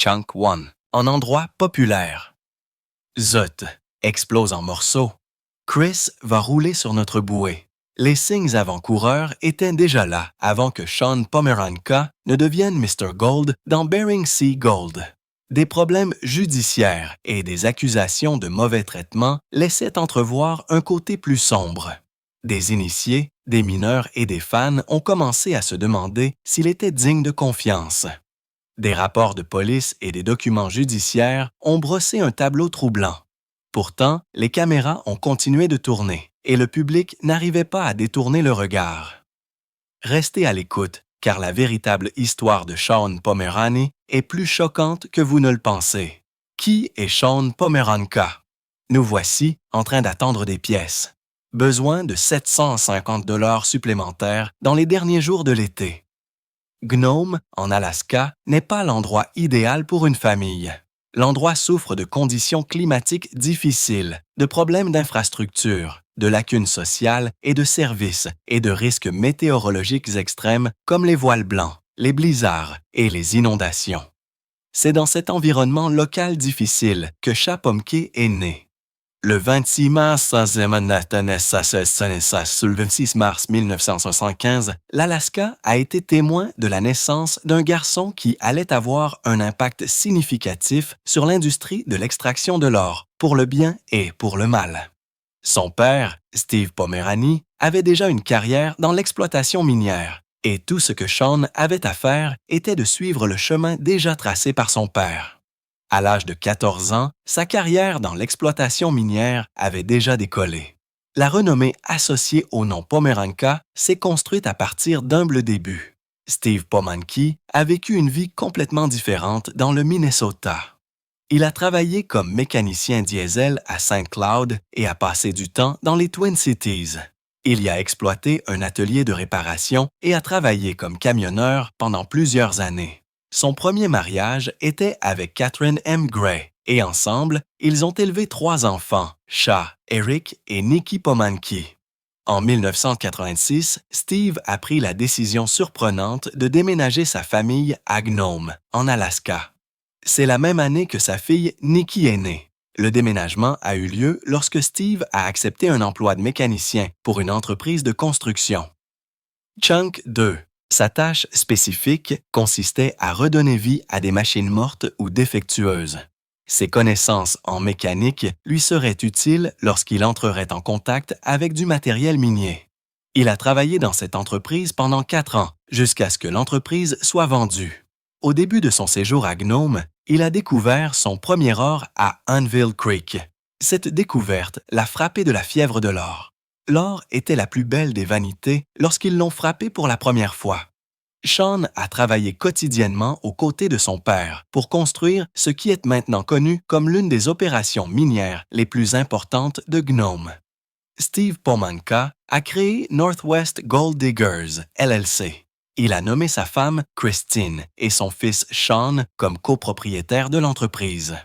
Chunk One, en endroit populaire. Zut, explose en morceaux. Chris va rouler sur notre bouée. Les signes avant-coureurs étaient déjà là avant que Sean Pomeranka ne devienne Mr. Gold dans Bering Sea Gold. Des problèmes judiciaires et des accusations de mauvais traitement laissaient entrevoir un côté plus sombre. Des initiés, des mineurs et des fans ont commencé à se demander s'il était digne de confiance. Des rapports de police et des documents judiciaires ont brossé un tableau troublant. Pourtant, les caméras ont continué de tourner et le public n'arrivait pas à détourner le regard. Restez à l'écoute, car la véritable histoire de Sean Pomerani est plus choquante que vous ne le pensez. Qui est Sean Pomeranka? Nous voici en train d'attendre des pièces. Besoin de 750 $ supplémentaires dans les derniers jours de l'été. Gnome, en Alaska, n'est pas l'endroit idéal pour une famille. L'endroit souffre de conditions climatiques difficiles, de problèmes d'infrastructure, de lacunes sociales et de services, et de risques météorologiques extrêmes comme les voiles blancs, les blizzards et les inondations. C'est dans cet environnement local difficile que Chapomke est né. Le 26 mars 1975, l'Alaska a été témoin de la naissance d'un garçon qui allait avoir un impact significatif sur l'industrie de l'extraction de l'or, pour le bien et pour le mal. Son père, Steve Pomerani, avait déjà une carrière dans l'exploitation minière, et tout ce que Sean avait à faire était de suivre le chemin déjà tracé par son père. À l'âge de 14 ans, sa carrière dans l'exploitation minière avait déjà décollé. La renommée associée au nom Pomeranka s'est construite à partir d'humbles débuts. Steve Pomanki a vécu une vie complètement différente dans le Minnesota. Il a travaillé comme mécanicien diesel à St. Cloud et a passé du temps dans les Twin Cities. Il y a exploité un atelier de réparation et a travaillé comme camionneur pendant plusieurs années. Son premier mariage était avec Catherine M. Gray et ensemble, ils ont élevé 3 enfants, Sha, Eric et Nikki Pomanki. En 1986, Steve a pris la décision surprenante de déménager sa famille à Gnome, en Alaska. C'est la même année que sa fille Nikki est née. Le déménagement a eu lieu lorsque Steve a accepté un emploi de mécanicien pour une entreprise de construction. Chunk 2. Sa tâche spécifique consistait à redonner vie à des machines mortes ou défectueuses. Ses connaissances en mécanique lui seraient utiles lorsqu'il entrerait en contact avec du matériel minier. Il a travaillé dans cette entreprise pendant 4 ans, jusqu'à ce que l'entreprise soit vendue. Au début de son séjour à Gnome, il a découvert son premier or à Anvil Creek. Cette découverte l'a frappé de la fièvre de l'or. L'or était la plus belle des vanités lorsqu'ils l'ont frappé pour la première fois. Sean a travaillé quotidiennement aux côtés de son père pour construire ce qui est maintenant connu comme l'une des opérations minières les plus importantes de Gnome. Steve Pomanka a créé Northwest Gold Diggers, LLC. Il a nommé sa femme Christine et son fils Sean comme copropriétaires de l'entreprise.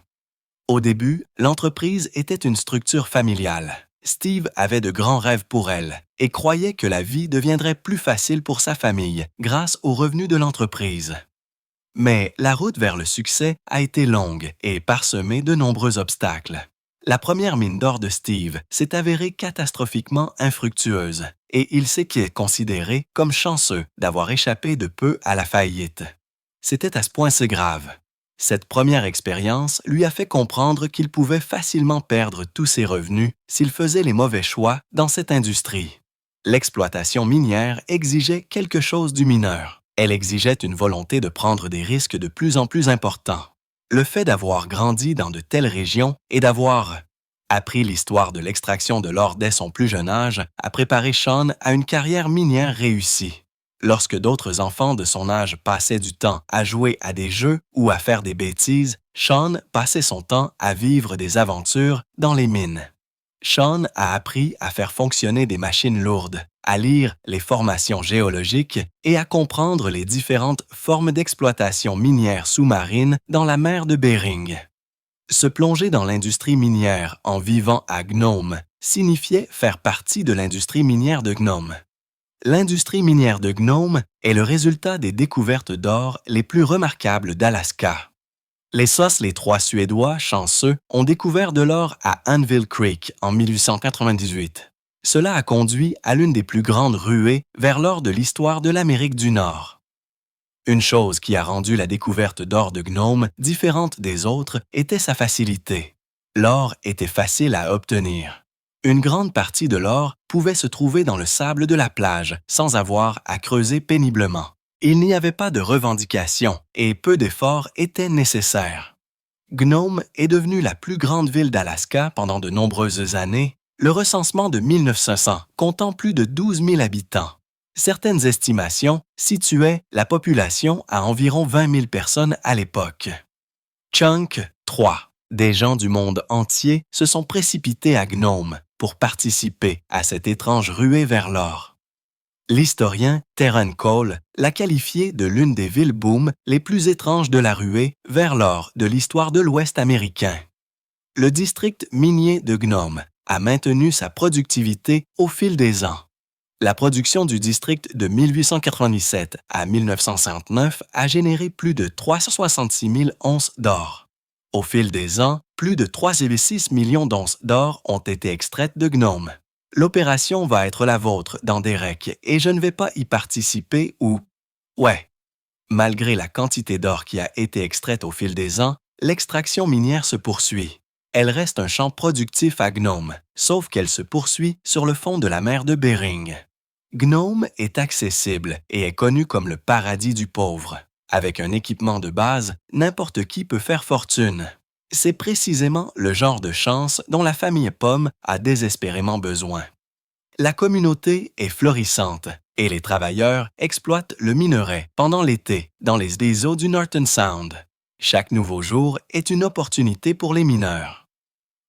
Au début, l'entreprise était une structure familiale. Steve avait de grands rêves pour elle et croyait que la vie deviendrait plus facile pour sa famille grâce aux revenus de l'entreprise. Mais la route vers le succès a été longue et parsemée de nombreux obstacles. La première mine d'or de Steve s'est avérée catastrophiquement infructueuse et il s'est considéré comme chanceux d'avoir échappé de peu à la faillite. C'était à ce point si grave. Cette première expérience lui a fait comprendre qu'il pouvait facilement perdre tous ses revenus s'il faisait les mauvais choix dans cette industrie. L'exploitation minière exigeait quelque chose du mineur. Elle exigeait une volonté de prendre des risques de plus en plus importants. Le fait d'avoir grandi dans de telles régions et d'avoir appris l'histoire de l'extraction de l'or dès son plus jeune âge a préparé Sean à une carrière minière réussie. Lorsque d'autres enfants de son âge passaient du temps à jouer à des jeux ou à faire des bêtises, Sean passait son temps à vivre des aventures dans les mines. Sean a appris à faire fonctionner des machines lourdes, à lire les formations géologiques et à comprendre les différentes formes d'exploitation minière sous-marine dans la mer de Bering. Se plonger dans l'industrie minière en vivant à Gnome signifiait faire partie de l'industrie minière de Gnome. L'industrie minière de Gnome est le résultat des découvertes d'or les plus remarquables d'Alaska. Les trois Suédois chanceux ont découvert de l'or à Anvil Creek en 1898. Cela a conduit à l'une des plus grandes ruées vers l'or de l'histoire de l'Amérique du Nord. Une chose qui a rendu la découverte d'or de Gnome différente des autres était sa facilité. L'or était facile à obtenir. Une grande partie de l'or pouvait se trouver dans le sable de la plage sans avoir à creuser péniblement. Il n'y avait pas de revendication et peu d'efforts étaient nécessaires. Gnome est devenue la plus grande ville d'Alaska pendant de nombreuses années, le recensement de 1900 comptant plus de 12 000 habitants. Certaines estimations situaient la population à environ 20 000 personnes à l'époque. Chunk 3. Des gens du monde entier se sont précipités à Gnome pour participer à cette étrange ruée vers l'or. L'historien Terran Cole l'a qualifiée de l'une des villes boom les plus étranges de la ruée vers l'or de l'histoire de l'Ouest américain. Le district minier de Gnome a maintenu sa productivité au fil des ans. La production du district de 1897 à 1959 a généré plus de 366 000 onces d'or. Au fil des ans, plus de 3,6 millions d'onces d'or ont été extraites de Gnome. L'opération va être la vôtre dans Derek et je ne vais pas y participer ou... Ouais. Malgré la quantité d'or qui a été extraite au fil des ans, l'extraction minière se poursuit. Elle reste un champ productif à Gnome, sauf qu'elle se poursuit sur le fond de la mer de Bering. Gnome est accessible et est connu comme le paradis du pauvre. Avec un équipement de base, n'importe qui peut faire fortune. C'est précisément le genre de chance dont la famille Pomme a désespérément besoin. La communauté est florissante et les travailleurs exploitent le minerai pendant l'été dans les eaux du Norton Sound. Chaque nouveau jour est une opportunité pour les mineurs.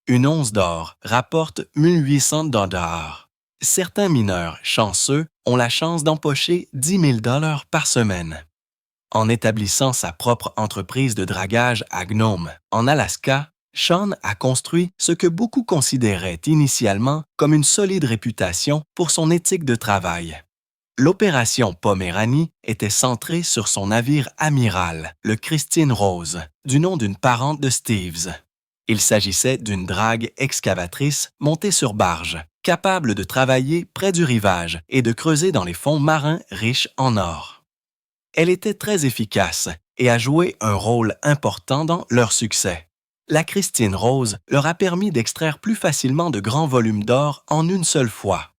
Une once d'or rapporte 1800 $. Certains mineurs chanceux ont la chance d'empocher 10 000 $ par semaine. En établissant sa propre entreprise de dragage à Gnome, en Alaska, Sean a construit ce que beaucoup considéraient initialement comme une solide réputation pour son éthique de travail. L'opération Poméranie était centrée sur son navire amiral, le Christine Rose, du nom d'une parente de Steves. Il s'agissait d'une drague excavatrice montée sur barge, capable de travailler près du rivage et de creuser dans les fonds marins riches en or. Elle était très efficace et a joué un rôle important dans leur succès. La Christine Rose leur a permis d'extraire plus facilement de grands volumes d'or en une seule fois.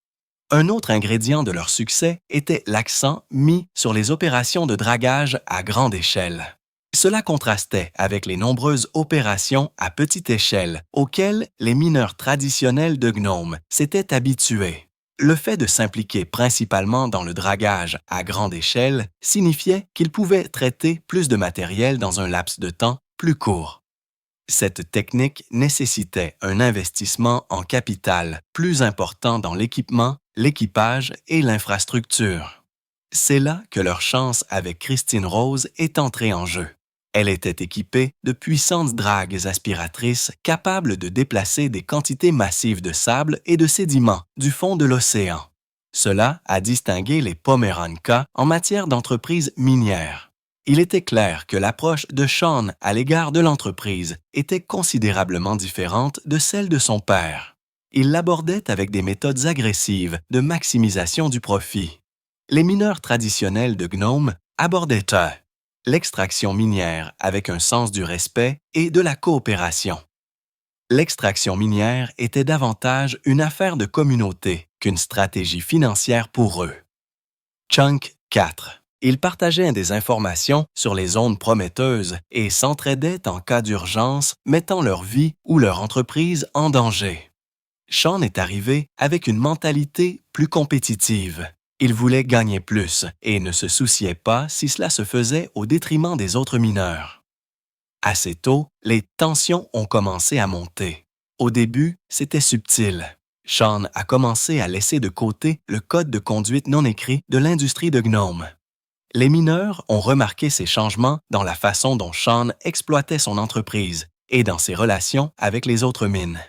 Un autre ingrédient de leur succès était l'accent mis sur les opérations de dragage à grande échelle. Cela contrastait avec les nombreuses opérations à petite échelle auxquelles les mineurs traditionnels de Gnome s'étaient habitués. Le fait de s'impliquer principalement dans le dragage à grande échelle signifiait qu'ils pouvaient traiter plus de matériel dans un laps de temps plus court. Cette technique nécessitait un investissement en capital plus important dans l'équipement, l'équipage et l'infrastructure. C'est là que leur chance avec Christine Rose est entrée en jeu. Elle était équipée de puissantes dragues aspiratrices capables de déplacer des quantités massives de sable et de sédiments du fond de l'océan. Cela a distingué les Pomeranka en matière d'entreprise minière. Il était clair que l'approche de Sean à l'égard de l'entreprise était considérablement différente de celle de son père. Il l'abordait avec des méthodes agressives de maximisation du profit. Les mineurs traditionnels de Gnome abordaient l'extraction minière avec un sens du respect et de la coopération. L'extraction minière était davantage une affaire de communauté qu'une stratégie financière pour eux. Chunk 4. Ils partageaient des informations sur les zones prometteuses et s'entraidaient en cas d'urgence, mettant leur vie ou leur entreprise en danger. Sean est arrivé avec une mentalité plus compétitive. Il voulait gagner plus et ne se souciait pas si cela se faisait au détriment des autres mineurs. Assez tôt, les tensions ont commencé à monter. Au début, c'était subtil. Sean a commencé à laisser de côté le code de conduite non écrit de l'industrie de Gnome. Les mineurs ont remarqué ces changements dans la façon dont Sean exploitait son entreprise et dans ses relations avec les autres mines.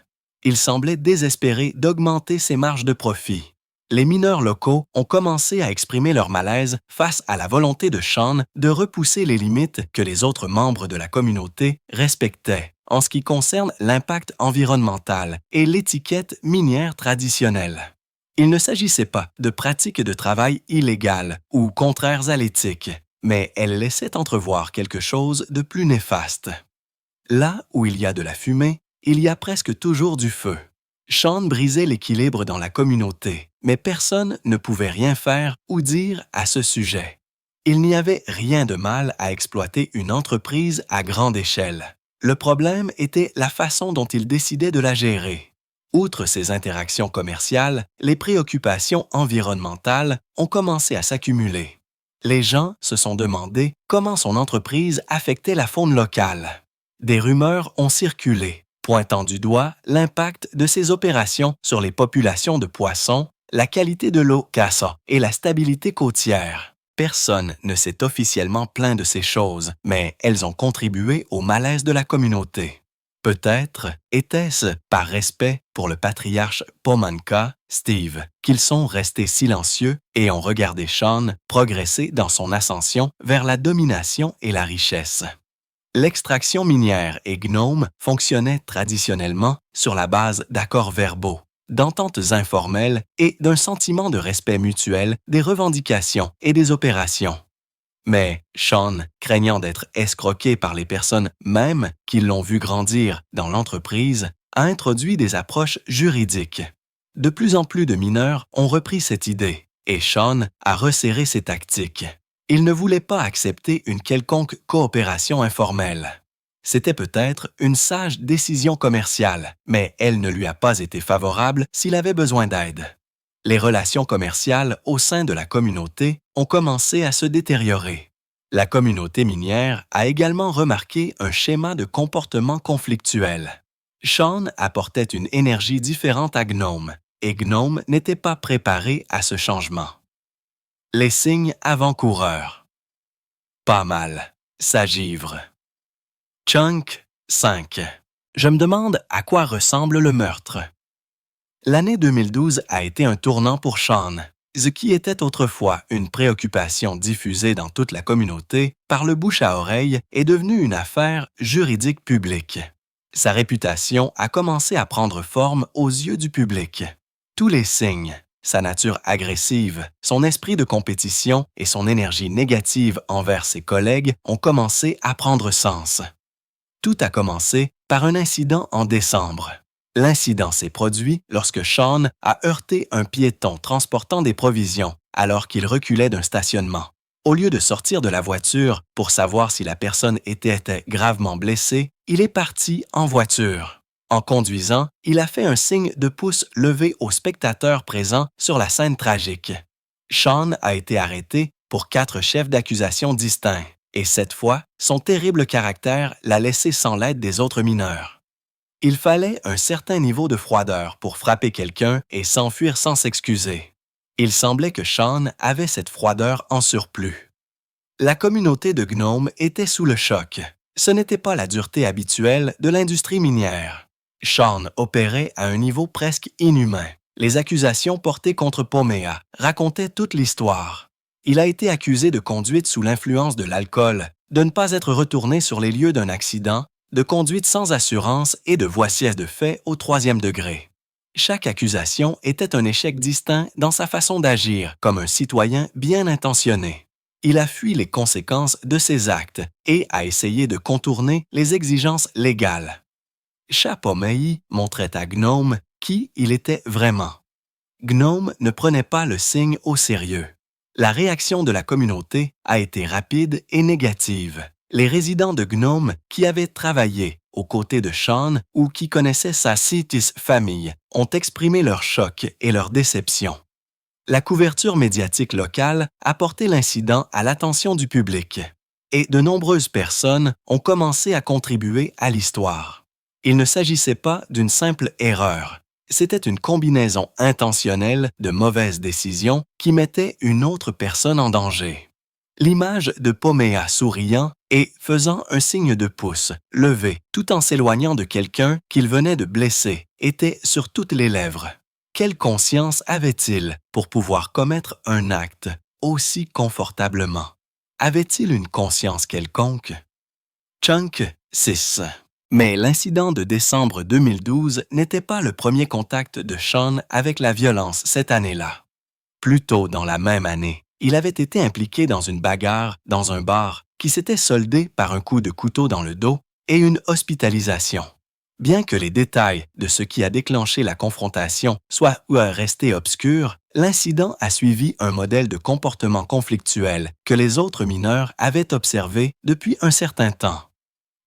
Il semblait désespéré d'augmenter ses marges de profit. Les mineurs locaux ont commencé à exprimer leur malaise face à la volonté de Sean de repousser les limites que les autres membres de la communauté respectaient en ce qui concerne l'impact environnemental et l'étiquette minière traditionnelle. Il ne s'agissait pas de pratiques de travail illégales ou contraires à l'éthique, mais elles laissaient entrevoir quelque chose de plus néfaste. Là où il y a de la fumée, il y a presque toujours du feu. Sean brisait l'équilibre dans la communauté, mais personne ne pouvait rien faire ou dire à ce sujet. Il n'y avait rien de mal à exploiter une entreprise à grande échelle. Le problème était la façon dont il décidait de la gérer. Outre ces interactions commerciales, les préoccupations environnementales ont commencé à s'accumuler. Les gens se sont demandé comment son entreprise affectait la faune locale. Des rumeurs ont circulé, pointant du doigt l'impact de ces opérations sur les populations de poissons, la qualité de l'eau CASA et la stabilité côtière. Personne ne s'est officiellement plaint de ces choses, mais elles ont contribué au malaise de la communauté. Peut-être était-ce par respect pour le patriarche Pomanka, Steve, qu'ils sont restés silencieux et ont regardé Sean progresser dans son ascension vers la domination et la richesse. L'extraction minière et Gnome fonctionnaient traditionnellement sur la base d'accords verbaux, d'ententes informelles et d'un sentiment de respect mutuel des revendications et des opérations. Mais Sean, craignant d'être escroqué par les personnes même qui l'ont vu grandir dans l'entreprise, a introduit des approches juridiques. De plus en plus de mineurs ont repris cette idée et Sean a resserré ses tactiques. Il ne voulait pas accepter une quelconque coopération informelle. C'était peut-être une sage décision commerciale, mais elle ne lui a pas été favorable s'il avait besoin d'aide. Les relations commerciales au sein de la communauté ont commencé à se détériorer. La communauté minière a également remarqué un schéma de comportement conflictuel. Sean apportait une énergie différente à Gnome, et Gnome n'était pas préparé à ce changement. Les signes avant-coureurs. Pas mal. Ça givre. Chunk 5. Je me demande à quoi ressemble le meurtre. L'année 2012 a été un tournant pour Sean, ce qui était autrefois une préoccupation diffusée dans toute la communauté par le bouche à oreille est devenu une affaire juridique publique. Sa réputation a commencé à prendre forme aux yeux du public. Tous les signes, sa nature agressive, son esprit de compétition et son énergie négative envers ses collègues ont commencé à prendre sens. Tout a commencé par un incident en décembre. L'incident s'est produit lorsque Sean a heurté un piéton transportant des provisions alors qu'il reculait d'un stationnement. Au lieu de sortir de la voiture pour savoir si la personne était gravement blessée, il est parti en voiture. En conduisant, il a fait un signe de pouce levé aux spectateurs présents sur la scène tragique. Sean a été arrêté pour 4 chefs d'accusation distincts, et cette fois, son terrible caractère l'a laissé sans l'aide des autres mineurs. Il fallait un certain niveau de froideur pour frapper quelqu'un et s'enfuir sans s'excuser. Il semblait que Sean avait cette froideur en surplus. La communauté de Gnome était sous le choc. Ce n'était pas la dureté habituelle de l'industrie minière. Sean opérait à un niveau presque inhumain. Les accusations portées contre Pomea racontaient toute l'histoire. Il a été accusé de conduite sous l'influence de l'alcool, de ne pas être retourné sur les lieux d'un accident, de conduite sans assurance et de voiesièse de fait au 3e degré. Chaque accusation était un échec distinct dans sa façon d'agir comme un citoyen bien intentionné. Il a fui les conséquences de ses actes et a essayé de contourner les exigences légales. Pomea montrait à Gnome qui il était vraiment. Gnome ne prenait pas le signe au sérieux. La réaction de la communauté a été rapide et négative. Les résidents de Gnome qui avaient travaillé aux côtés de Sean ou qui connaissaient sa Citis famille ont exprimé leur choc et leur déception. La couverture médiatique locale a porté l'incident à l'attention du public et de nombreuses personnes ont commencé à contribuer à l'histoire. Il ne s'agissait pas d'une simple erreur. C'était une combinaison intentionnelle de mauvaises décisions qui mettait une autre personne en danger. L'image de Pomea souriant et faisant un signe de pouce, levé, tout en s'éloignant de quelqu'un qu'il venait de blesser, était sur toutes les lèvres. Quelle conscience avait-il pour pouvoir commettre un acte aussi confortablement? Avait-il une conscience quelconque? Chunk 6. Mais l'incident de décembre 2012 n'était pas le premier contact de Sean avec la violence cette année-là. Plus tôt dans la même année, il avait été impliqué dans une bagarre dans un bar qui s'était soldée par un coup de couteau dans le dos et une hospitalisation. Bien que les détails de ce qui a déclenché la confrontation soient restés obscurs, l'incident a suivi un modèle de comportement conflictuel que les autres mineurs avaient observé depuis un certain temps.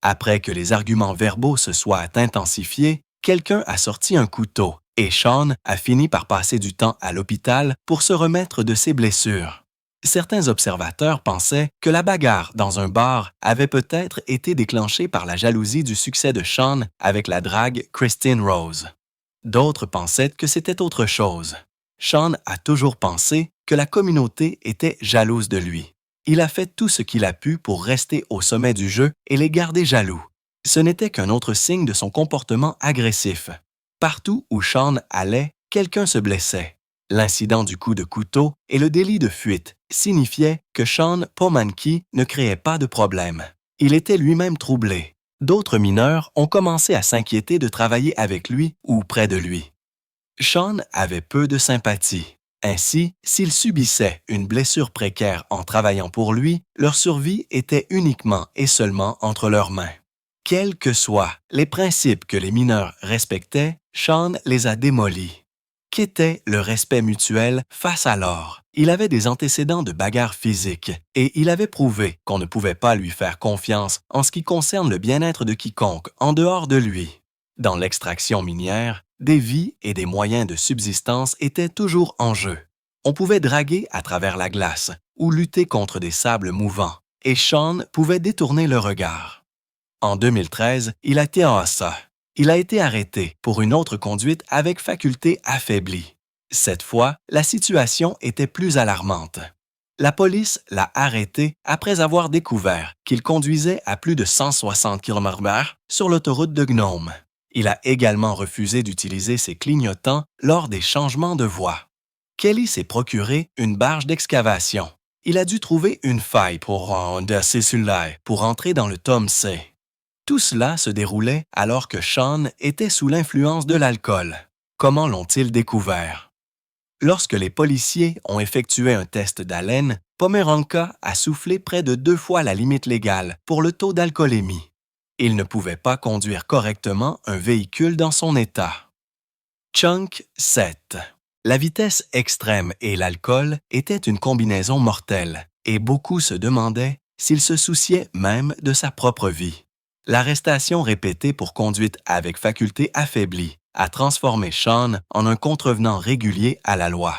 Après que les arguments verbaux se soient intensifiés, quelqu'un a sorti un couteau et Sean a fini par passer du temps à l'hôpital pour se remettre de ses blessures. Certains observateurs pensaient que la bagarre dans un bar avait peut-être été déclenchée par la jalousie du succès de Sean avec la drague Christine Rose. D'autres pensaient que c'était autre chose. Sean a toujours pensé que la communauté était jalouse de lui. Il a fait tout ce qu'il a pu pour rester au sommet du jeu et les garder jaloux. Ce n'était qu'un autre signe de son comportement agressif. Partout où Sean allait, quelqu'un se blessait. L'incident du coup de couteau et le délit de fuite signifiaient que Sean Pomanki ne créait pas de problème. Il était lui-même troublé. D'autres mineurs ont commencé à s'inquiéter de travailler avec lui ou près de lui. Sean avait peu de sympathie. Ainsi, s'ils subissaient une blessure précaire en travaillant pour lui, leur survie était uniquement et seulement entre leurs mains. Quels que soient les principes que les mineurs respectaient, Sean les a démolis. Qu'était le respect mutuel face à l'or? Il avait des antécédents de bagarres physiques et il avait prouvé qu'on ne pouvait pas lui faire confiance en ce qui concerne le bien-être de quiconque en dehors de lui. Dans l'extraction minière, des vies et des moyens de subsistance étaient toujours en jeu. On pouvait draguer à travers la glace ou lutter contre des sables mouvants, et Sean pouvait détourner le regard. En 2013, il a été en ça. Il a été arrêté pour une autre conduite avec faculté affaiblie. Cette fois, la situation était plus alarmante. La police l'a arrêté après avoir découvert qu'il conduisait à plus de 160 km/h sur l'autoroute de Gnome. Il a également refusé d'utiliser ses clignotants lors des changements de voie. Kelly s'est procuré une barge d'excavation. Il a dû trouver une faille pour entrer dans le tome C. Tout cela se déroulait alors que Sean était sous l'influence de l'alcool. Comment l'ont-ils découvert? Lorsque les policiers ont effectué un test d'haleine, Pomeranka a soufflé près de 2 fois la limite légale pour le taux d'alcoolémie. Il ne pouvait pas conduire correctement un véhicule dans son état. Chunk 7. La vitesse extrême et l'alcool étaient une combinaison mortelle, et beaucoup se demandaient s'il se souciait même de sa propre vie. L'arrestation répétée pour conduite avec faculté affaiblie a transformé Sean en un contrevenant régulier à la loi.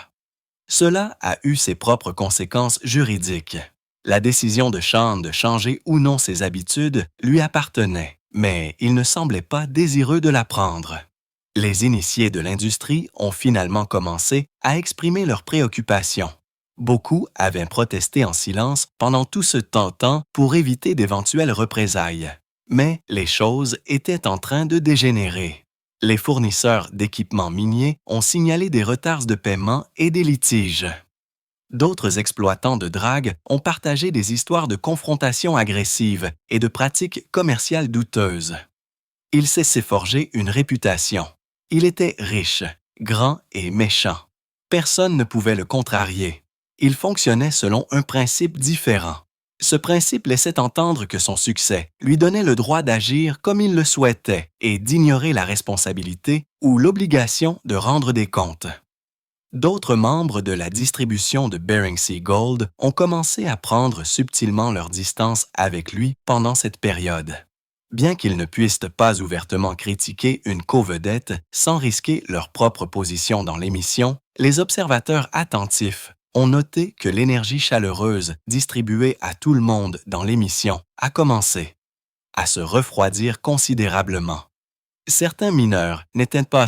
Cela a eu ses propres conséquences juridiques. La décision de Sean de changer ou non ses habitudes lui appartenait, mais il ne semblait pas désireux de la prendre. Les initiés de l'industrie ont finalement commencé à exprimer leurs préoccupations. Beaucoup avaient protesté en silence pendant tout ce temps pour éviter d'éventuelles représailles. Mais les choses étaient en train de dégénérer. Les fournisseurs d'équipements miniers ont signalé des retards de paiement et des litiges. D'autres exploitants de drague ont partagé des histoires de confrontations agressives et de pratiques commerciales douteuses. Il s'est forgé une réputation. Il était riche, grand et méchant. Personne ne pouvait le contrarier. Il fonctionnait selon un principe différent. Ce principe laissait entendre que son succès lui donnait le droit d'agir comme il le souhaitait et d'ignorer la responsabilité ou l'obligation de rendre des comptes. D'autres membres de la distribution de Bering Sea Gold ont commencé à prendre subtilement leur distance avec lui pendant cette période. Bien qu'ils ne puissent pas ouvertement critiquer une co-vedette sans risquer leur propre position dans l'émission, les observateurs attentifs ont noté que l'énergie chaleureuse distribuée à tout le monde dans l'émission a commencé à se refroidir considérablement. Certains mineurs n'étaient pas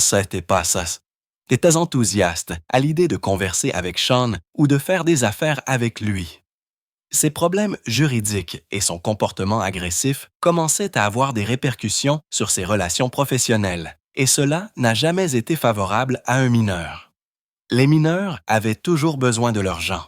étaient enthousiastes à l'idée de converser avec Sean ou de faire des affaires avec lui. Ses problèmes juridiques et son comportement agressif commençaient à avoir des répercussions sur ses relations professionnelles, et cela n'a jamais été favorable à un mineur. Les mineurs avaient toujours besoin de leurs gens.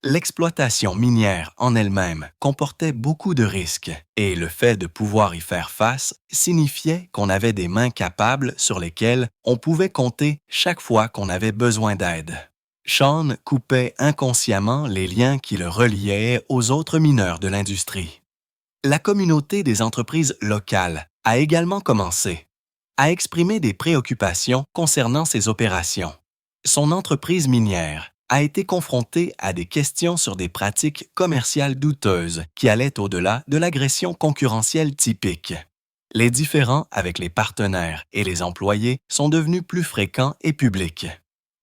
L'exploitation minière en elle-même comportait beaucoup de risques et le fait de pouvoir y faire face signifiait qu'on avait des mains capables sur lesquelles on pouvait compter chaque fois qu'on avait besoin d'aide. Sean coupait inconsciemment les liens qui le reliaient aux autres mineurs de l'industrie. La communauté des entreprises locales a également commencé à exprimer des préoccupations concernant ces opérations. Son entreprise minière a été confrontée à des questions sur des pratiques commerciales douteuses qui allaient au-delà de l'agression concurrentielle typique. Les différends avec les partenaires et les employés sont devenus plus fréquents et publics.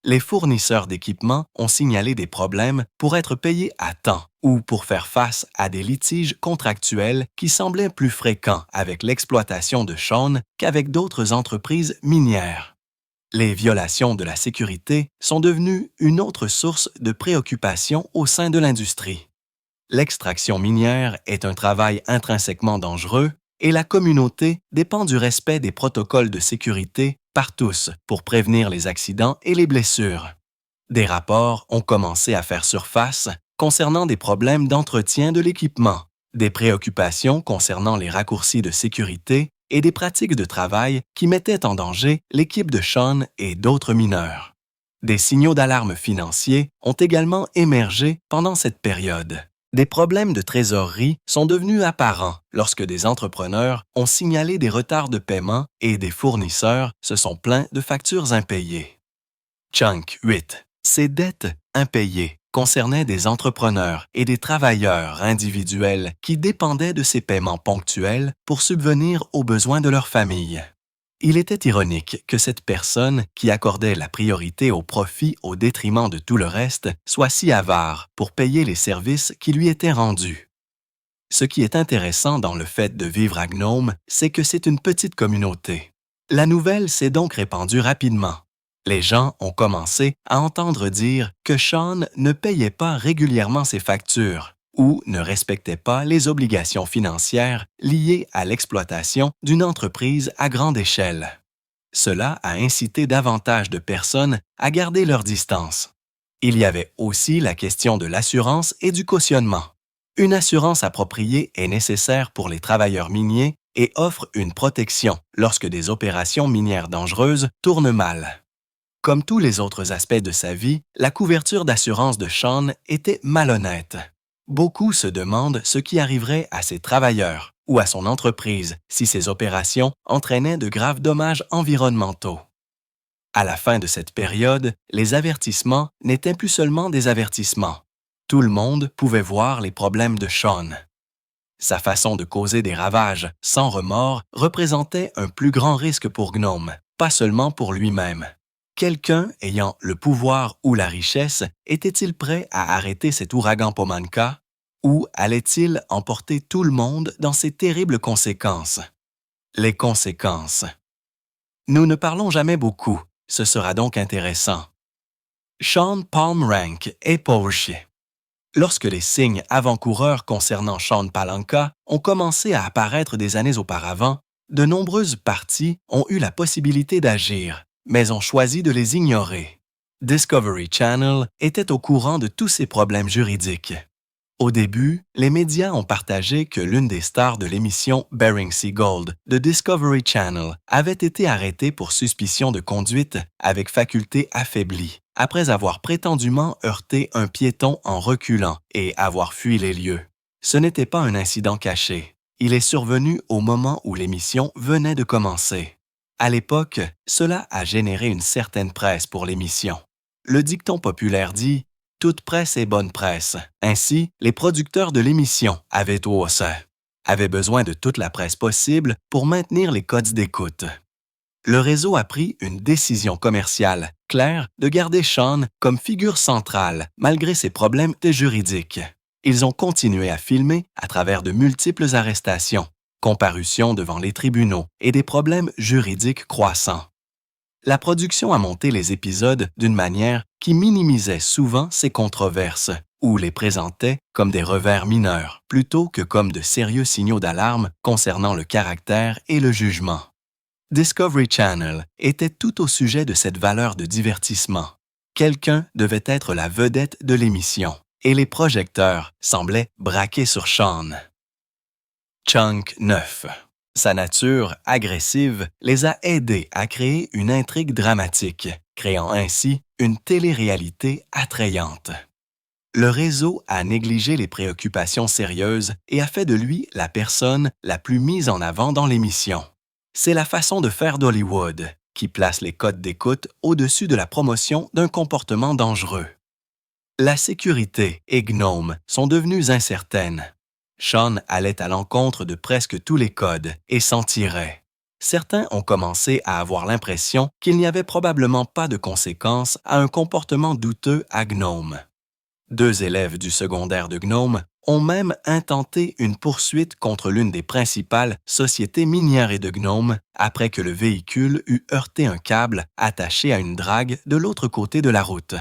Les fournisseurs d'équipements ont signalé des problèmes pour être payés à temps ou pour faire face à des litiges contractuels qui semblaient plus fréquents avec l'exploitation de Sean qu'avec d'autres entreprises minières. Les violations de la sécurité sont devenues une autre source de préoccupation au sein de l'industrie. L'extraction minière est un travail intrinsèquement dangereux et la communauté dépend du respect des protocoles de sécurité par tous pour prévenir les accidents et les blessures. Des rapports ont commencé à faire surface concernant des problèmes d'entretien de l'équipement, des préoccupations concernant les raccourcis de sécurité et des pratiques de travail qui mettaient en danger l'équipe de Sean et d'autres mineurs. Des signaux d'alarme financiers ont également émergé pendant cette période. Des problèmes de trésorerie sont devenus apparents lorsque des entrepreneurs ont signalé des retards de paiement et des fournisseurs se sont plaints de factures impayées. Chunk 8. Ces dettes impayées concernaient des entrepreneurs et des travailleurs individuels qui dépendaient de ces paiements ponctuels pour subvenir aux besoins de leur famille. Il était ironique que cette personne qui accordait la priorité au profit au détriment de tout le reste soit si avare pour payer les services qui lui étaient rendus. Ce qui est intéressant dans le fait de vivre à Gnome, c'est que c'est une petite communauté. La nouvelle s'est donc répandue rapidement. Les gens ont commencé à entendre dire que Sean ne payait pas régulièrement ses factures ou ne respectait pas les obligations financières liées à l'exploitation d'une entreprise à grande échelle. Cela a incité davantage de personnes à garder leur distance. Il y avait aussi la question de l'assurance et du cautionnement. Une assurance appropriée est nécessaire pour les travailleurs miniers et offre une protection lorsque des opérations minières dangereuses tournent mal. Comme tous les autres aspects de sa vie, la couverture d'assurance de Sean était malhonnête. Beaucoup se demandent ce qui arriverait à ses travailleurs ou à son entreprise si ces opérations entraînaient de graves dommages environnementaux. À la fin de cette période, les avertissements n'étaient plus seulement des avertissements. Tout le monde pouvait voir les problèmes de Sean. Sa façon de causer des ravages sans remords représentait un plus grand risque pour Gnome, pas seulement pour lui-même. Quelqu'un ayant le pouvoir ou la richesse était-il prêt à arrêter cet ouragan Pomanka ou allait-il emporter tout le monde dans ses terribles conséquences? Les conséquences. Nous ne parlons jamais beaucoup, ce sera donc intéressant. Sean Palmrank est pauvre. Lorsque les signes avant-coureurs concernant Sean Palanca ont commencé à apparaître des années auparavant, de nombreuses parties ont eu la possibilité d'agir, mais ont choisi de les ignorer. Discovery Channel était au courant de tous ces problèmes juridiques. Au début, les médias ont partagé que l'une des stars de l'émission Bering Sea Gold de Discovery Channel avait été arrêtée pour suspicion de conduite avec faculté affaiblie, après avoir prétendument heurté un piéton en reculant et avoir fui les lieux. Ce n'était pas un incident caché. Il est survenu au moment où l'émission venait de commencer. À l'époque, cela a généré une certaine presse pour l'émission. Le dicton populaire dit « Toute presse est bonne presse ». Ainsi, les producteurs de l'émission avaient besoin de toute la presse possible pour maintenir les codes d'écoute. Le réseau a pris une décision commerciale claire de garder Sean comme figure centrale malgré ses problèmes juridiques. Ils ont continué à filmer à travers de multiples arrestations, comparutions devant les tribunaux et des problèmes juridiques croissants. La production a monté les épisodes d'une manière qui minimisait souvent ces controverses ou les présentait comme des revers mineurs plutôt que comme de sérieux signaux d'alarme concernant le caractère et le jugement. Discovery Channel était tout au sujet de cette valeur de divertissement. Quelqu'un devait être la vedette de l'émission, et les projecteurs semblaient braqués sur Sean. Chunk 9. Sa nature agressive les a aidés à créer une intrigue dramatique, créant ainsi une télé-réalité attrayante. Le réseau a négligé les préoccupations sérieuses et a fait de lui la personne la plus mise en avant dans l'émission. C'est la façon de faire d'Hollywood, qui place les codes d'écoute au-dessus de la promotion d'un comportement dangereux. La sécurité et Gnome sont devenues incertaines. Sean allait à l'encontre de presque tous les codes et s'en tirait. Certains ont commencé à avoir l'impression qu'il n'y avait probablement pas de conséquences à un comportement douteux à Gnome. 2 élèves du secondaire de Gnome ont même intenté une poursuite contre l'une des principales sociétés minières et de Gnome après que le véhicule eut heurté un câble attaché à une drague de l'autre côté de la route.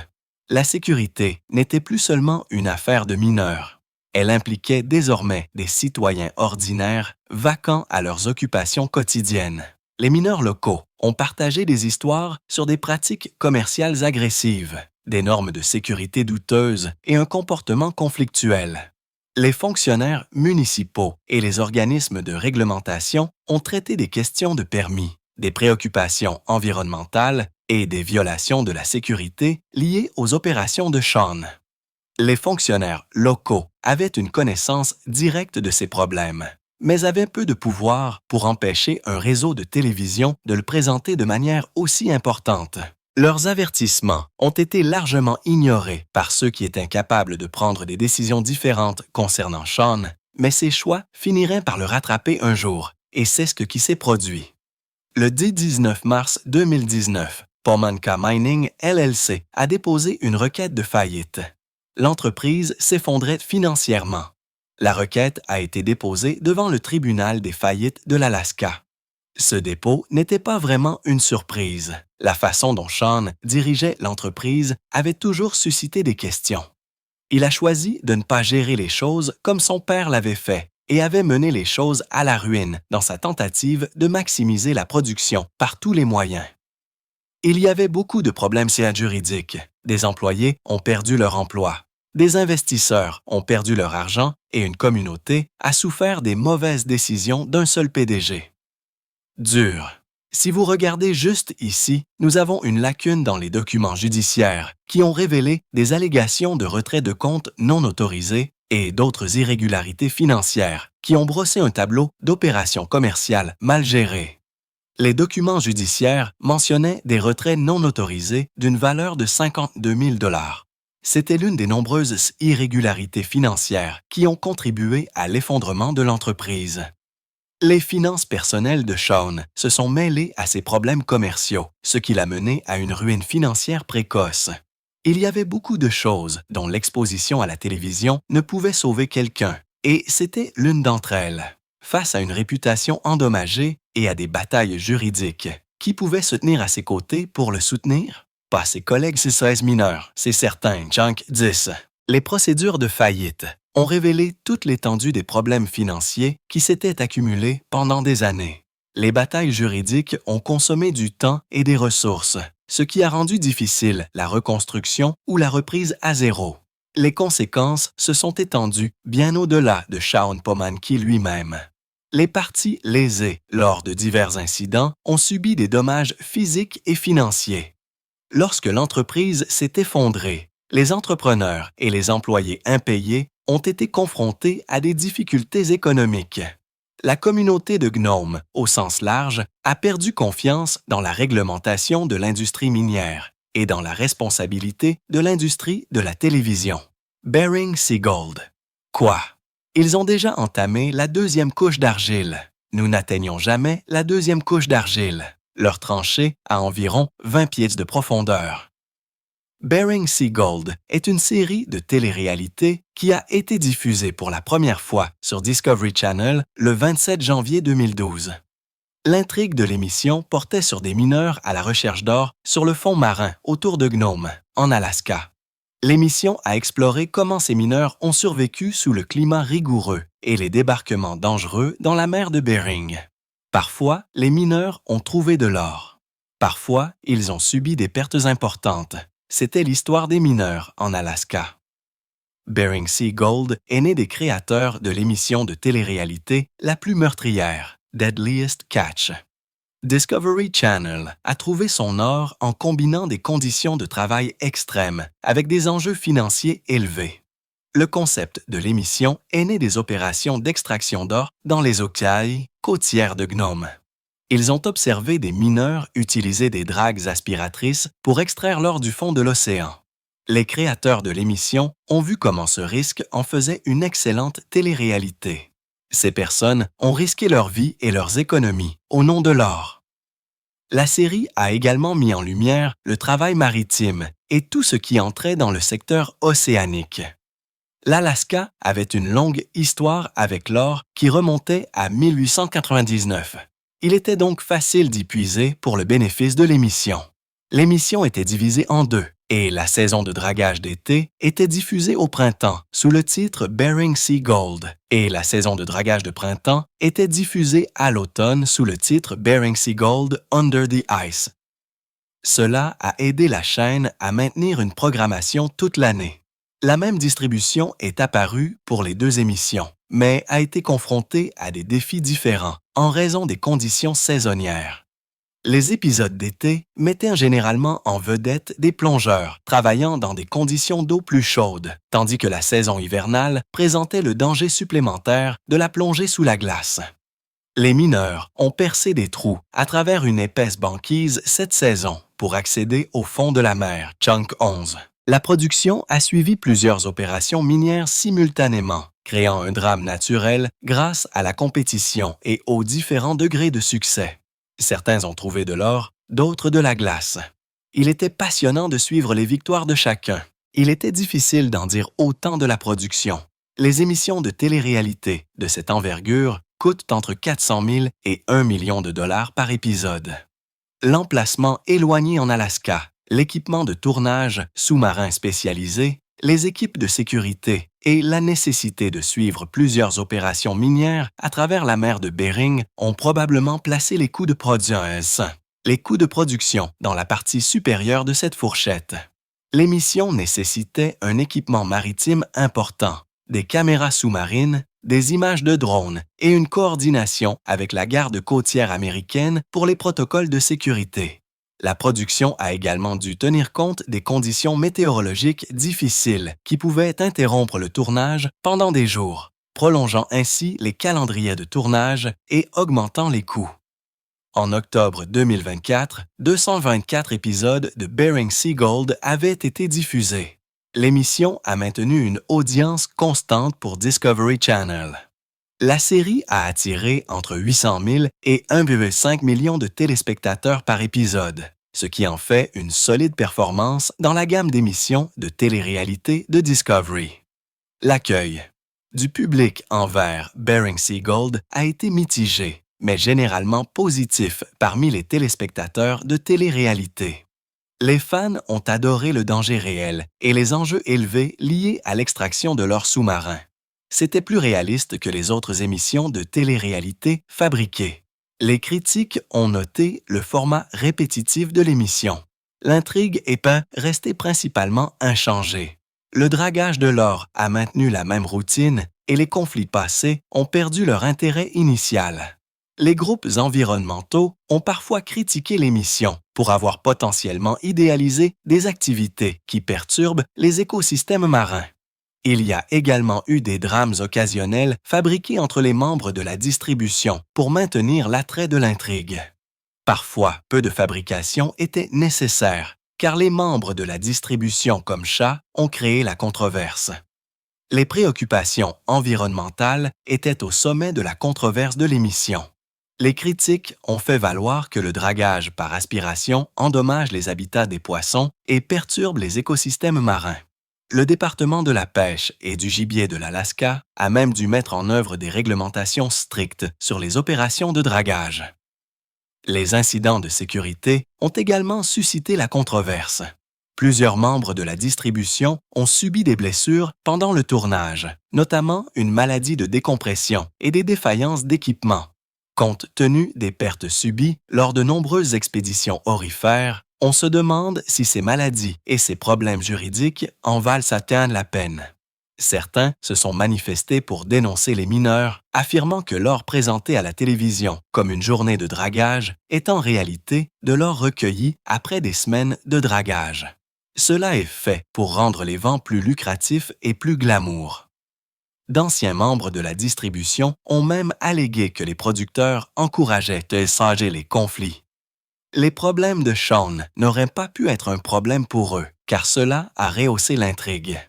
La sécurité n'était plus seulement une affaire de mineurs. Elle impliquait désormais des citoyens ordinaires vacants à leurs occupations quotidiennes. Les mineurs locaux ont partagé des histoires sur des pratiques commerciales agressives, des normes de sécurité douteuses et un comportement conflictuel. Les fonctionnaires municipaux et les organismes de réglementation ont traité des questions de permis, des préoccupations environnementales et des violations de la sécurité liées aux opérations de Sean. Les fonctionnaires locaux avaient une connaissance directe de ces problèmes, mais avaient peu de pouvoir pour empêcher un réseau de télévision de le présenter de manière aussi importante. Leurs avertissements ont été largement ignorés par ceux qui étaient incapables de prendre des décisions différentes concernant Sean, mais ces choix finiraient par le rattraper un jour, et c'est ce qui s'est produit. Le 19 mars 2019, Pomanka Mining LLC a déposé une requête de faillite. L'entreprise s'effondrait financièrement. La requête a été déposée devant le tribunal des faillites de l'Alaska. Ce dépôt n'était pas vraiment une surprise. La façon dont Sean dirigeait l'entreprise avait toujours suscité des questions. Il a choisi de ne pas gérer les choses comme son père l'avait fait et avait mené les choses à la ruine dans sa tentative de maximiser la production par tous les moyens. Il y avait beaucoup de problèmes juridiques. Des employés ont perdu leur emploi. Des investisseurs ont perdu leur argent et une communauté a souffert des mauvaises décisions d'un seul PDG. Dur. Si vous regardez juste ici, nous avons une lacune dans les documents judiciaires qui ont révélé des allégations de retrait de comptes non autorisés et d'autres irrégularités financières qui ont brossé un tableau d'opérations commerciales mal gérées. Les documents judiciaires mentionnaient des retraits non autorisés d'une valeur de 52 000 $. C'était l'une des nombreuses irrégularités financières qui ont contribué à l'effondrement de l'entreprise. Les finances personnelles de Sean se sont mêlées à ses problèmes commerciaux, ce qui l'a mené à une ruine financière précoce. Il y avait beaucoup de choses dont l'exposition à la télévision ne pouvait sauver quelqu'un, et c'était l'une d'entre elles. Face à une réputation endommagée et à des batailles juridiques, qui pouvait se tenir à ses côtés pour le soutenir? Pas ses collègues CCS mineurs, c'est certain, Chunk 10. Les procédures de faillite ont révélé toute l'étendue des problèmes financiers qui s'étaient accumulés pendant des années. Les batailles juridiques ont consommé du temps et des ressources, ce qui a rendu difficile la reconstruction ou la reprise à zéro. Les conséquences se sont étendues bien au-delà de Sean Pomanka lui-même. Les parties lésées lors de divers incidents ont subi des dommages physiques et financiers. Lorsque l'entreprise s'est effondrée, les entrepreneurs et les employés impayés ont été confrontés à des difficultés économiques. La communauté de Gnome, au sens large, a perdu confiance dans la réglementation de l'industrie minière et dans la responsabilité de l'industrie de la télévision. Bering Sea Gold. Quoi? Ils ont déjà entamé la 2e couche d'argile. Nous n'atteignons jamais la 2e couche d'argile. Leur tranchée a environ 20 pieds de profondeur. Bering Sea Gold est une série de télé-réalité qui a été diffusée pour la première fois sur Discovery Channel le 27 janvier 2012. L'intrigue de l'émission portait sur des mineurs à la recherche d'or sur le fond marin autour de Gnome, en Alaska. L'émission a exploré comment ces mineurs ont survécu sous le climat rigoureux et les débarquements dangereux dans la mer de Bering. Parfois, les mineurs ont trouvé de l'or. Parfois, ils ont subi des pertes importantes. C'était l'histoire des mineurs en Alaska. Bering Sea Gold est né des créateurs de l'émission de télé-réalité la plus meurtrière, Deadliest Catch. Discovery Channel a trouvé son or en combinant des conditions de travail extrêmes avec des enjeux financiers élevés. Le concept de l'émission est né des opérations d'extraction d'or dans les Okiaï, côtières de Gnome. Ils ont observé des mineurs utiliser des dragues aspiratrices pour extraire l'or du fond de l'océan. Les créateurs de l'émission ont vu comment ce risque en faisait une excellente télé-réalité. Ces personnes ont risqué leur vie et leurs économies au nom de l'or. La série a également mis en lumière le travail maritime et tout ce qui entrait dans le secteur océanique. L'Alaska avait une longue histoire avec l'or qui remontait à 1899. Il était donc facile d'y puiser pour le bénéfice de l'émission. L'émission était divisée en deux et la saison de dragage d'été était diffusée au printemps sous le titre Bering Sea Gold et la saison de dragage de printemps était diffusée à l'automne sous le titre Bering Sea Gold Under the Ice. Cela a aidé la chaîne à maintenir une programmation toute l'année. La même distribution est apparue pour les deux émissions, mais a été confrontée à des défis différents en raison des conditions saisonnières. Les épisodes d'été mettaient généralement en vedette des plongeurs travaillant dans des conditions d'eau plus chaudes, tandis que la saison hivernale présentait le danger supplémentaire de la plongée sous la glace. Les mineurs ont percé des trous à travers une épaisse banquise cette saison pour accéder au fond de la mer, Chunk 11. La production a suivi plusieurs opérations minières simultanément, créant un drame naturel grâce à la compétition et aux différents degrés de succès. Certains ont trouvé de l'or, d'autres de la glace. Il était passionnant de suivre les victoires de chacun. Il était difficile d'en dire autant de la production. Les émissions de télé-réalité de cette envergure coûtent entre 400 000 et 1 million de dollars par épisode. L'emplacement éloigné en Alaska, l'équipement de tournage sous-marin spécialisé, les équipes de sécurité et la nécessité de suivre plusieurs opérations minières à travers la mer de Bering ont probablement placé les coûts de production dans la partie supérieure de cette fourchette. L'émission nécessitait un équipement maritime important, des caméras sous-marines, des images de drones et une coordination avec la garde côtière américaine pour les protocoles de sécurité. La production a également dû tenir compte des conditions météorologiques difficiles qui pouvaient interrompre le tournage pendant des jours, prolongeant ainsi les calendriers de tournage et augmentant les coûts. En octobre 2024, 224 épisodes de Bering Sea Gold avaient été diffusés. L'émission a maintenu une audience constante pour Discovery Channel. La série a attiré entre 800 000 et 1,5 million de téléspectateurs par épisode, ce qui en fait une solide performance dans la gamme d'émissions de télé-réalité de Discovery. L'accueil du public envers Bering Sea Gold a été mitigé, mais généralement positif parmi les téléspectateurs de télé-réalité. Les fans ont adoré le danger réel et les enjeux élevés liés à l'extraction de l'or sous-marin. C'était plus réaliste que les autres émissions de télé-réalité fabriquées. Les critiques ont noté le format répétitif de l'émission. L'intrigue et pain restaient principalement inchangés. Le dragage de l'or a maintenu la même routine et les conflits passés ont perdu leur intérêt initial. Les groupes environnementaux ont parfois critiqué l'émission pour avoir potentiellement idéalisé des activités qui perturbent les écosystèmes marins. Il y a également eu des drames occasionnels fabriqués entre les membres de la distribution pour maintenir l'attrait de l'intrigue. Parfois, peu de fabrication était nécessaire, car les membres de la distribution comme Chat ont créé la controverse. Les préoccupations environnementales étaient au sommet de la controverse de l'émission. Les critiques ont fait valoir que le dragage par aspiration endommage les habitats des poissons et perturbe les écosystèmes marins. Le département de la pêche et du gibier de l'Alaska a même dû mettre en œuvre des réglementations strictes sur les opérations de dragage. Les incidents de sécurité ont également suscité la controverse. Plusieurs membres de la distribution ont subi des blessures pendant le tournage, notamment une maladie de décompression et des défaillances d'équipement. Compte tenu des pertes subies lors de nombreuses expéditions aurifères, on se demande si ces maladies et ces problèmes juridiques en valent à atteindre la peine. Certains se sont manifestés pour dénoncer les mineurs, affirmant que l'or présenté à la télévision comme une journée de dragage est en réalité de l'or recueilli après des semaines de dragage. Cela est fait pour rendre les vents plus lucratifs et plus glamour. D'anciens membres de la distribution ont même allégué que les producteurs encourageaient à essager les conflits. Les problèmes de Sean n'auraient pas pu être un problème pour eux, car cela a rehaussé l'intrigue.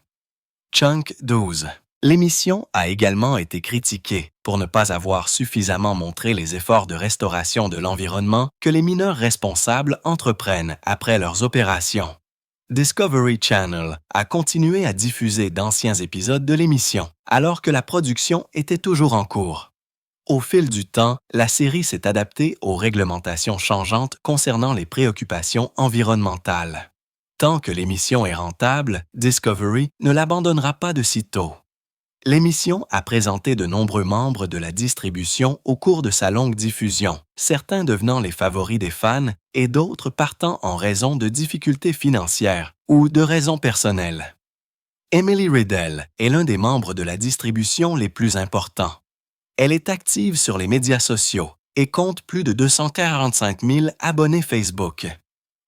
Chunk 12. L'émission a également été critiquée pour ne pas avoir suffisamment montré les efforts de restauration de l'environnement que les mineurs responsables entreprennent après leurs opérations. Discovery Channel a continué à diffuser d'anciens épisodes de l'émission, alors que la production était toujours en cours. Au fil du temps, la série s'est adaptée aux réglementations changeantes concernant les préoccupations environnementales. Tant que l'émission est rentable, Discovery ne l'abandonnera pas de sitôt. L'émission a présenté de nombreux membres de la distribution au cours de sa longue diffusion, certains devenant les favoris des fans et d'autres partant en raison de difficultés financières ou de raisons personnelles. Emily Riddell est l'un des membres de la distribution les plus importants. Elle est active sur les médias sociaux et compte plus de 245 000 abonnés Facebook.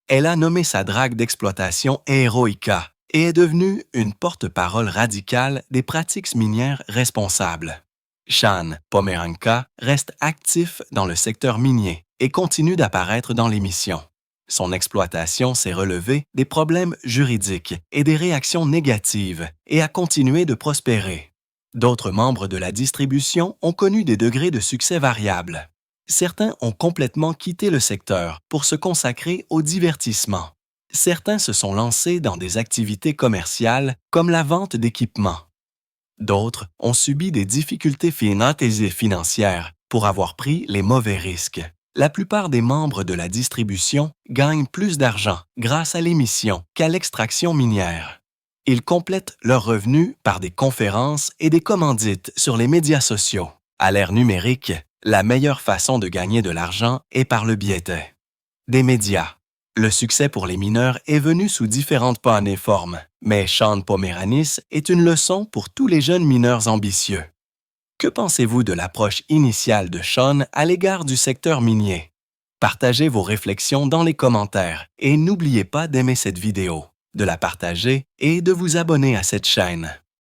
Elle a nommé sa drague d'exploitation Heroica et est devenue une porte-parole radicale des pratiques minières responsables. Sean Pomeranka reste actif dans le secteur minier et continue d'apparaître dans l'émission. Son exploitation s'est relevée des problèmes juridiques et des réactions négatives et a continué de prospérer. D'autres membres de la distribution ont connu des degrés de succès variables. Certains ont complètement quitté le secteur pour se consacrer au divertissement. Certains se sont lancés dans des activités commerciales comme la vente d'équipements. D'autres ont subi des difficultés financières pour avoir pris les mauvais risques. La plupart des membres de la distribution gagnent plus d'argent grâce à l'émission qu'à l'extraction minière. Ils complètent leurs revenus par des conférences et des commandites sur les médias sociaux. À l'ère numérique, la meilleure façon de gagner de l'argent est par le biais des médias. Le succès pour les mineurs est venu sous différentes formes, mais Sean Pomeranis est une leçon pour tous les jeunes mineurs ambitieux. Que pensez-vous de l'approche initiale de Sean à l'égard du secteur minier? Partagez vos réflexions dans les commentaires et n'oubliez pas d'aimer cette vidéo, de la partager et de vous abonner à cette chaîne.